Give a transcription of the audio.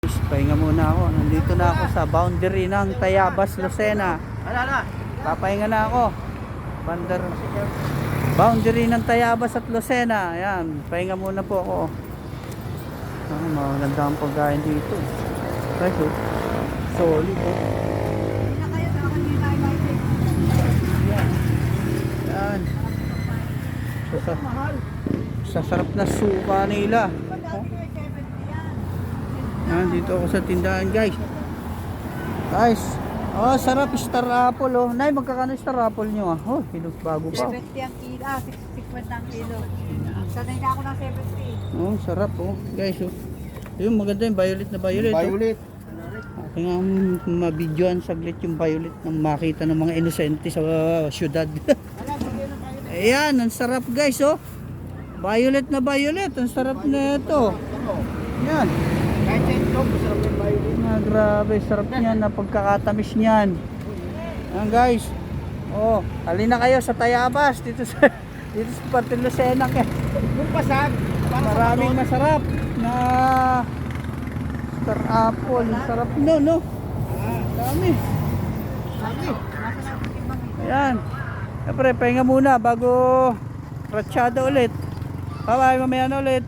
Pahinga muna ako. Nandito na ako sa boundary ng Tayabas, Lucena. Papahinga na ako. Boundary ng Tayabas at Lucena. Ayan, pahinga muna po ako. Maganda ang pagkain dito. Kasi solid. Ayan. Sasarap na suka nila. Ayan, dito ako sa tindahan, guys. Oh, sarap star apple, oh. Nay, magkakano star apple nyo, ah? Oh, hinog bago pa. 70 ang kilo, 60 ang kilo. Sanay na ako ng 70. Oh, sarap, oh. Guys, oh. Yung maganda yung violet na violet. Violet. Kaya nga mabidyoan saglit yung violet nang makita ng mga inosente sa syudad. Ayan, ang sarap, guys, oh. Violet na violet, ang sarap na ito. Yan. Kahit sa itlog, masarap yung violet. Grabe, sarap niyan na pagkakatamis niyan. Ayan, guys. Oh, halina kayo sa Tayabas dito sa Parte Lucena. Yung pasag, Maraming masarap na star apple. Sarap no, no? Dami. Ayan. Siyempre, pahinga muna bago ratsyado ulit. Bye-bye, mamaya na ulit.